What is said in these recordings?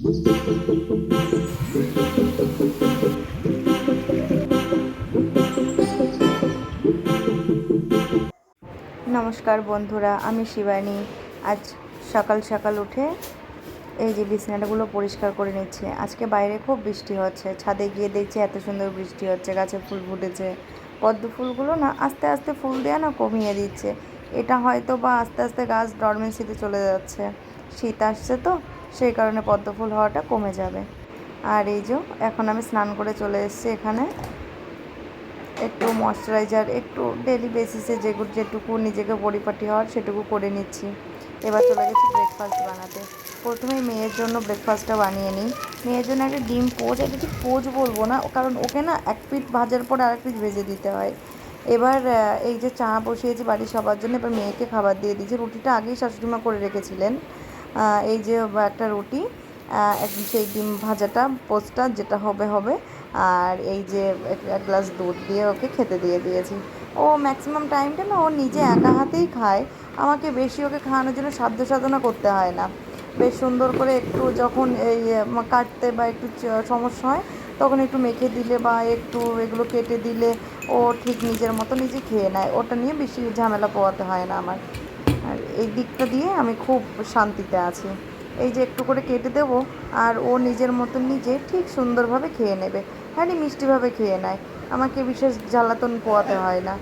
নমস্কার বন্ধুরা, আমি শিবানী। আজ সকাল সকাল উঠে এই যে বিছানাগুলো পরিষ্কার করে নিচ্ছে। আজকে বাইরে খুব বৃষ্টি হচ্ছে, ছাদে গিয়ে দেখছি এত সুন্দর বৃষ্টি হচ্ছে, গাছে ফুল ফুটেছে। পদ্ম ফুলগুলো না আস্তে আস্তে ফুল দেওয়া না কমিয়ে দিচ্ছে। এটা হয়তো বা আস্তে আস্তে গাছ ডরমেন্সিতে চলে যাচ্ছে, শীত আসছে তো সেই কারণে পদ্ম ফুল হওয়াটা কমে যাবে। আর এই যে এখন আমি স্নান করে চলে এসেছি এখানে। একটু ময়শ্চারাইজার, একটু ডেলি বেসিসে যেটুকু নিজেকে পরিপাটি হওয়ার সেটুকু করে নিচ্ছি। এবার চলে গেছি ব্রেকফাস্ট বানাতে। প্রথমেই মেয়ের জন্য ব্রেকফাস্টটা বানিয়ে নিই। মেয়ের জন্য একটা ডিম পোচ, এটা ঠিক পোচ বলবো না, কারণ ওকে না এক পিঠ ভাজার পর আরেক পিঠ ভেজে দিতে হয়। এবার এই যে চা বসিয়েছি বাড়ির সবার জন্য, এবার মেয়েকে খাবার দিয়ে দিয়েছি। রুটিটা আগেই শাশুড়িমা করে রেখেছিলেন। এই যে একটা রুটি, সেই ডিম ভাজাটা পোস্টটা যেটা হবে হবে, আর এই যে এক গ্লাস দুধ দিয়ে ওকে খেতে দিয়ে দিয়েছি। ও ম্যাক্সিমাম টাইমটা না ও নিজে একা হাতেই খায়, আমাকে বেশি ওকে খাওয়ানোর জন্য সাধ্য সাধনা করতে হয় না। বেশ সুন্দর করে একটু যখন এই কাটতে বা একটু সমস্যা হয় তখন একটু মেখে দিলে বা একটু এগুলো কেটে দিলে ও ঠিক নিজের মতো নিজে খেয়ে নেয়। ওটা নিয়ে বেশি ঝামেলা পোয়াতে হয় না আমার। আর এই দিকটা দিয়ে আমি খুব শান্তিতে আছি। এই যে একটু করে কেটে দেবো আর ও নিজের মতো নিজে ঠিক সুন্দরভাবে খেয়ে নেবে। হ্যাঁ, মিষ্টিভাবে খেয়ে নেয়, আমাকে বিশেষ জ্বালাতন পোয়াতে হয় না।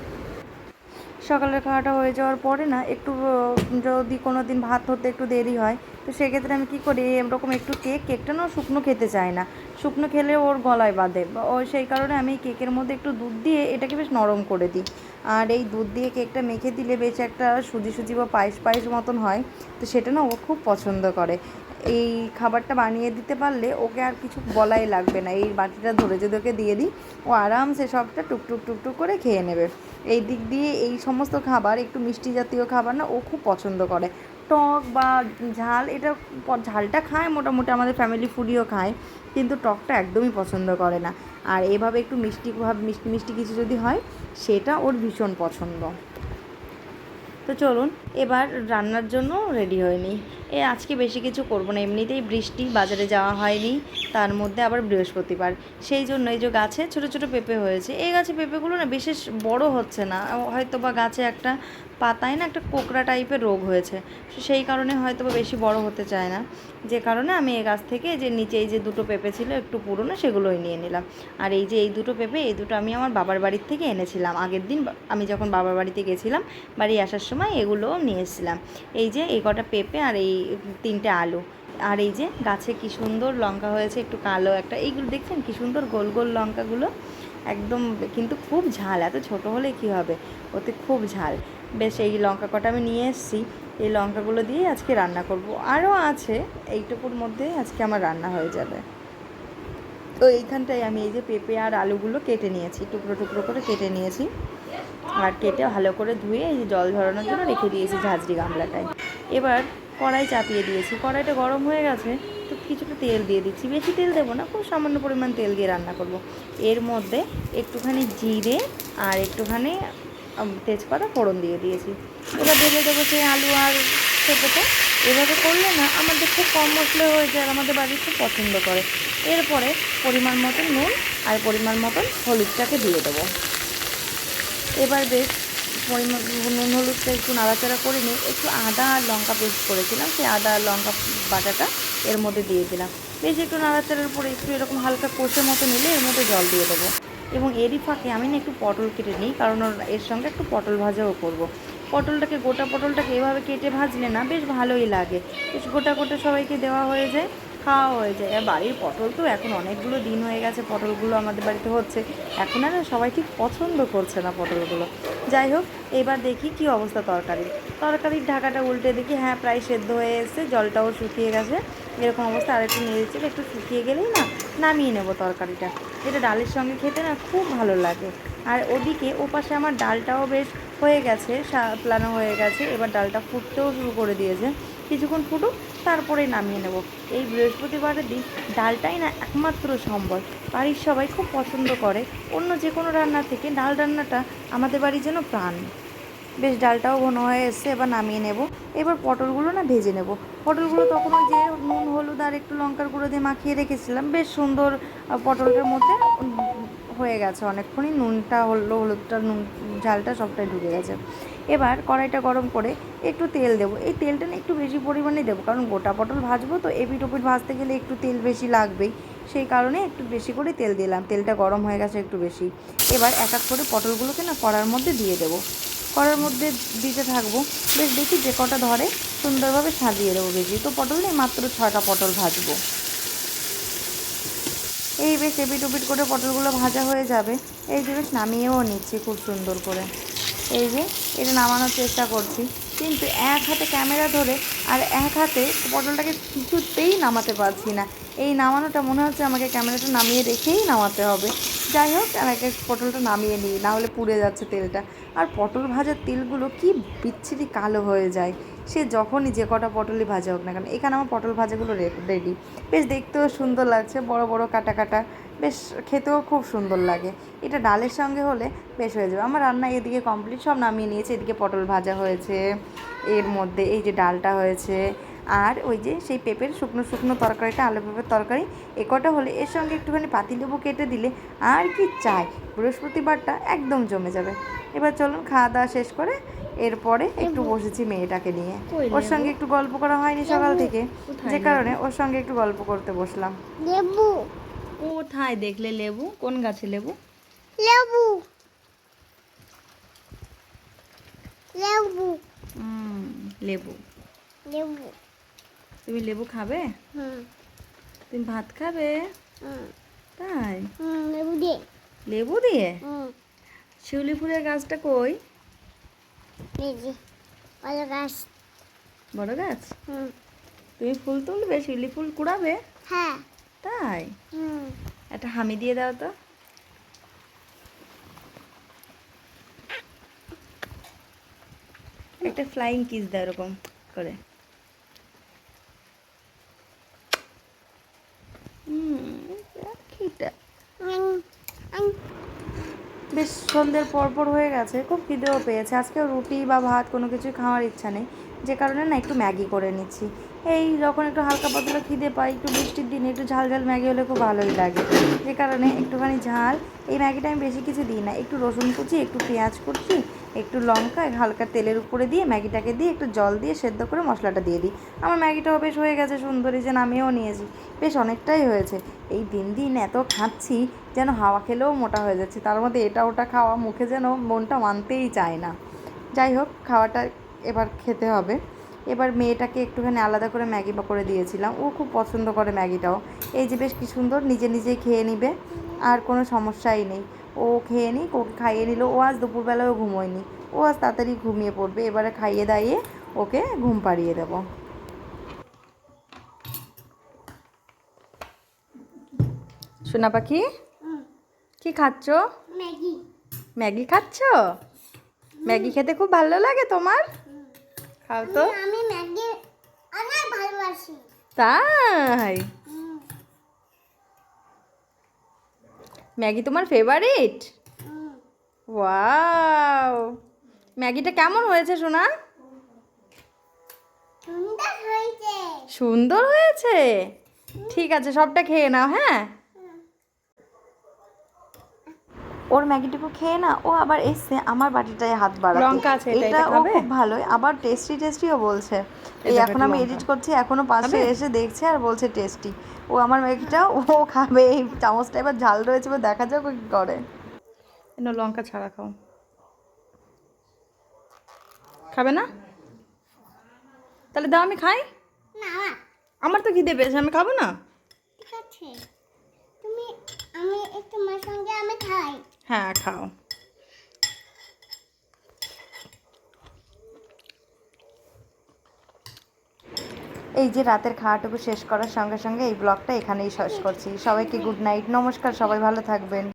সকালের খাওয়াটা হয়ে যাওয়ার পরে না একটু যদি কোনো দিন ভাত হতে একটু দেরি হয়, তো সেক্ষেত্রে আমি কী করি, এরকম একটু কেকটা না শুকনো খেতে চায় না, শুকনো খেলে ওর গলায় বাঁধে। ও সেই কারণে আমি কেকের মধ্যে একটু দুধ দিয়ে এটাকে বেশ নরম করে দিই। আর এই দুধ দিয়ে কেকটা মেখে দিলে বেশ একটা সুজি সুজি বা পায়েস পায়েস মতন হয়, তো সেটা না ও খুব পছন্দ করে। এই খাবারটা বানিয়ে দিতে পারলে ওকে আর কিছু বলাই লাগবে না। এই বাটিটা ধরে যদি ওকে দিয়ে দিই, ও আরামসে সবটা টুকটুক টুকটুক করে খেয়ে নেবে। এই দিক দিয়ে এই সমস্ত খাবার, একটু মিষ্টি জাতীয় খাবার না ও খুব পছন্দ করে। টক বা ঝাল, এটা ঝালটা খায় মোটামুটি, আমাদের ফ্যামিলি ফুডিও খায়, কিন্তু টকটা একদমই পছন্দ করে না। আর এভাবে একটু মিষ্টি মিষ্টি মিষ্টি কিছু যদি হয় সেটা ওর ভীষণ পছন্দ। তো চলুন এবার রান্নার জন্য রেডি হয়ে নিই। আজকে বেশি কিছু করবো না, এমনিতেই বৃষ্টি, বাজারে যাওয়া হয়নি, তার মধ্যে আবার বৃহস্পতিবার, সেই জন্য এই যে গাছে ছোটো ছোটো পেঁপে হয়েছে। এই গাছে পেঁপেগুলো না বিশেষ বড় হচ্ছে না, হয়তো বা গাছে একটা পাতায় না একটা কোকড়া টাইপের রোগ হয়েছে, সেই কারণে হয়তো বা বেশি বড় হতে চায় না। যে কারণে আমি এই গাছ থেকে যে নিচে এই যে দুটো পেঁপে ছিল একটু পুরনো, সেগুলোই নিয়ে নিলাম। আর এই যে এই দুটো পেঁপে, এই দুটো আমি আমার বাবার বাড়ির থেকে এনেছিলাম আগের দিন। আমি যখন বাবার বাড়িতে গেছিলাম, বাড়ি আসার সময় এগুলোও নিয়ে এসেছিলাম। এই যে এই কটা পেঁপে আর এই 3টে আলু। আর এই যে গাছে কি সুন্দর লঙ্কা হয়েছে, একটু কালো একটা, এইগুলো দেখছেন কি সুন্দর গোল গোল লঙ্কাগুলো, একদম কিন্তু খুব ঝাল, এত ছোট হলে কি হবে, ওতে খুব ঝাল। বেশ এই লঙ্কা কটা আমি নিয়ে এসেছি, এই লঙ্কাগুলো দিয়ে আজকে রান্না করব। আরও আছে, এইটুকুর মধ্যে আজকে আমার রান্না হয়ে যাবে। তো এইখানটায় আমি এই যে পেঁপে আর আলুগুলো কেটে নিয়েছি, টুকরো টুকরো করে কেটে নিয়েছি, আর কেটে ভালো করে ধুয়ে এই যে জল ঝরানোর জন্য রেখে দিয়েছি ঝাঁঝরি গামলাটায়। এবার কড়াই চাপিয়ে দিয়েছি, কড়াইটা গরম হয়ে গেছে, তো কিছুটা তেল দিয়ে দিচ্ছি, বেশি তেল দেবো না, খুব সামান্য পরিমাণ তেল দিয়ে রান্না করব। এর মধ্যে একটুখানি জিরে আর একটুখানি তেজপাতা ফোড়ন দিয়ে দিয়েছি। এবার ঢেলে দেবো সেই আলু আর পেঁপেটা। এভাবে করলে না আমাদের খুব কম মশলা হয়ে যায়, আর আমাদের বাড়ি খুব পছন্দ করে। এরপরে পরিমাণ মতন নুন আর পরিমাণ মতন হলুদটাকে দিয়ে দেবো। এবার বেশ পরিমাণ নুন হলুদটা একটু নাড়াচাড়া করে নিয়ে একটু আদা আর লঙ্কা পেস্ট করেছিলাম, সেই আদা আর লঙ্কা বাটাটা এর মধ্যে দিয়ে দিলাম। বেশ একটু নাড়াচাড়ার পরে একটু এরকম হালকা কষে মতো নিলে এর মধ্যে জল দিয়ে দেবো। এবং এরই ফাঁকে আমি না একটু পটল কেটে নিই, কারণ এর সঙ্গে একটু পটল ভাজাও করব। পটলটাকে, গোটা পটলটাকে এভাবে কেটে ভাজলে না বেশ ভালোই লাগে, বেশ গোটা গোটা সবাইকে দেওয়া হয়ে যায়, খাওয়া হয়ে যায়। আর বাড়ির পটল তো এখন অনেকগুলো দিন হয়ে গেছে পটলগুলো আমাদের বাড়িতে হচ্ছে, এখন আর সবাই ঠিক পছন্দ করছে না পটলগুলো। যাই হোক, এবার দেখি কি অবস্থা তরকারির ঢাকাটা উল্টে দেখি, হ্যাঁ প্রায় সেদ্ধ হয়ে এসেছে, জলটাও শুকিয়ে গেছে। এরকম অবস্থা আর একটু নেড়ে চেড়ে একটু শুকিয়ে গেলেই না নামিয়ে নেব তরকারিটা। এটা ডালের সঙ্গে খেতে না খুব ভালো লাগে। আর ওদিকে ওপাশে আমার ডালটাও বেশ হয়ে গেছে, সাতলানো হয়ে গেছে, এবার ডালটা ফুটতেও শুরু করে দিয়েছে। কিছুক্ষণ ফুটুক, তারপরে নামিয়ে নেব। এই বৃহস্পতিবারের দিন ডালটাই না একমাত্র সম্বল, বাড়ির সবাই খুব পছন্দ করে। অন্য যে কোনো রান্না থেকে ডাল রান্নাটা আমাদের বাড়ির যেন প্রাণ। বেশ ডালটাও ঘন হয়ে এসছে, এবার নামিয়ে নেব। এবার পটলগুলো না ভেজে নেব। পটলগুলো তখন ওই যে নুন হলুদ আর একটু লঙ্কার গুঁড়ো দিয়ে মাখিয়ে রেখেছিলাম, বেশ সুন্দর পটলটার মধ্যে হয়ে গেছে অনেকক্ষণই, নুনটা হলুদটা নুন ঝালটা সবটাই ঢুকে গেছে। এবার কড়াইটা গরম করে একটু তেল দেবো। এই তেলটা না একটু বেশি পরিমাণে দেবো, কারণ গোটা পটল ভাজবো তো এপিট ওপিট ভাজতে গেলে একটু তেল বেশি লাগবেই, সেই কারণে একটু বেশি করে তেল দিলাম। তেলটা গরম হয়ে গেছে একটু বেশি। এবার এক এক করে পটলগুলোকে না কড়ার মধ্যে দিয়ে দেবো। কড়ার মধ্যে দিতে থাকবো, বেশ দেখি যে কটা ধরে সুন্দরভাবে সাজিয়ে দেবো। বেশি তো পটল নেই, মাত্র 6টা পটল ভাজবো। এই বেশ এপিট ওপিট করে পটলগুলো ভাজা হয়ে যাবে। এই যে বেশ নামিয়েও নিচ্ছি খুব সুন্দর করে। এই যে এটা নামানোর চেষ্টা করছি, কিন্তু এক হাতে ক্যামেরা ধরে আর এক হাতে পটলটাকে কিছুতেই নামাতে পারছি না। এই নামানোটা মনে হচ্ছে আমাকে ক্যামেরাটা নামিয়ে রেখেই নামাতে হবে। যাই হোক, আমি এক পটলটা নামিয়ে নিই, না হলে পুড়ে যাচ্ছে তেলটা। আর পটল ভাজার তেলগুলো কি বিচ্ছিরি কালো হয়ে যায়, সে যখনই যে কটা পটলই ভাজা হোক না কেন। এখানে আমার পটল ভাজাগুলো রেডি। বেশ দেখতেও সুন্দর লাগছে, বড় বড় কাটা কাটা, বেশ খেতেও খুব সুন্দর লাগে। এটা ডালের সঙ্গে হলে বেশ হয়ে যাবে। আমার রান্না এদিকে কমপ্লিট, সব নামিয়ে নিয়েছে। এদিকে পটল ভাজা হয়েছে, এর মধ্যে এই যে ডালটা হয়েছে, আর ওই যে সেই পেঁপের শুকনো শুকনো তরকারিটা, আলু পেঁপের তরকারি, এ কটা হলে এর সঙ্গে একটুখানি পাতিলেবু কেটে দিলে আর কি চাই, বৃহস্পতিবারটা একদম জমে যাবে। এবার চলুন খাওয়া দাওয়া শেষ করে এরপরে একটু বসেছি মেয়েটাকে নিয়ে। ওর সঙ্গে একটু গল্প করা হয়নি সকাল থেকে, যে কারণে ওর সঙ্গে একটু গল্প করতে বসলাম। লেবু কোথায় দেখলে লেবু? কোন গাছে লেবু? লেবু লেবু লেবু। লেবু তুমি লেবু খাবে? হুম তুমি ভাত খাবে? হুম তাই? লেবু দে লেবু দিয়ে? হুম শিউলি ফুলের গাছটা কই? এই যে বড় গাছ। বড় গাছ? হুম তুমি ফুল তুলবে, শিউলি ফুল কুড়াবে? হ্যাঁ তাই? হুম একটা হামি দিয়ে দাও তো। একটা ফ্লাইং কিস দাও এরকম করে। পাখিটা বেশ সন্ধ্যের পরপর হয়ে গেছে, খুব খিদেও পেয়েছে। আজকেও রুটি বা ভাত কোনো কিছুই খাওয়ার ইচ্ছা নেই, যে কারণে না একটু ম্যাগি করে নিচ্ছি। এই যখন একটু হালকা পাতলা খিদে পাই, একটু বৃষ্টির দিনে একটু ঝাল ঝাল ম্যাগি হলে খুব ভালোই লাগে, যে কারণে একটুখানি ঝাল। এই ম্যাগিটা আমি বেশি কিছু দিই না, একটু রসুন কুচি, একটু পেঁয়াজ কুচি, একটু লঙ্কা হালকা তেলের উপরে দিয়ে ম্যাগিটাকে দিয়ে একটু জল দিয়ে সেদ্ধ করে মশলাটা দিয়ে দিই। আমার ম্যাগিটাও বেশ হয়ে গেছে সুন্দরী, যে নামিয়েও নিয়েছি, বেশ অনেকটাই হয়েছে। এই দিন দিন এত খাচ্ছি যেন হাওয়া খেলেও মোটা হয়ে যাচ্ছে, তার মধ্যে এটা ওটা খাওয়া, মুখে যেন মনটা মানতেই চায় না। যাই হোক, খাওয়াটা এবার খেতে হবে। এবার মেয়েটাকে একটুখানি আলাদা করে ম্যাগি করে দিয়েছিলাম, ও খুব পছন্দ করে ম্যাগিটাও। এই যে বেশ কি সুন্দর নিজে নিজেই খেয়ে নিবে, আর কোনো সমস্যাই নেই। ও খেয়ে নিক, ওকে খাইয়ে নিল। ও আজ দুপুরবেলাও ঘুমোয়নি, ও আজ তাড়াতাড়ি ঘুমিয়ে পড়বে। এবারে খাইয়ে দাইয়ে ওকে ঘুম পাড়িয়ে দেবো। সোনা পাখি, কি খাচ্ছ? ম্যাগি ম্যাগি খাচ্ছ? ম্যাগি খেতে খুব ভালো লাগে তোমার? খাও তো। আমি ম্যাগি অনেক ভালোবাসি। তাই? ম্যাগি তোমার ফেভারিট? ওয়াও, ম্যাগিটা কেমন হয়েছে সোনা? সুন্দর হয়েছে। সুন্দর হয়েছে? ঠিক আছে, সবটা খেয়ে নাও। হ্যাঁ, ওর ম্যাগিটুকু খেয়ে না ও আবার এসছে আমার বাটিটায় হাত বাড়াতে। লঙ্কা আছে, এটা ও খুব ভালোই, আবার টেস্টি টেস্টিও বলছে। এই এখন আমি এডিট করছি, এখনো পাশে এসে দেখছে আর বলছে টেস্টি। ও আমার ম্যাগিটা ও খাবে। এই চামচটা এবার ঝাল রয়েছে, এবার দেখা যাক ও কি করে। লঙ্কা ছাড়া খাও। খাবে না? তাহলে দাও আমি খাই। না আমার তো খিদে পেয়েছে, আমি খাবো না। ঠিক আছে, তুমি আমি তোমার সঙ্গে আমি খাই। হ্যাঁ খাও। এই যে রাতের খাওয়াটুকু শেষ করার সঙ্গে সঙ্গে এই ব্লগটা এখানেই শেষ করছি। সবাইকে গুড নাইট, নমস্কার, সবাই ভালো থাকবেন।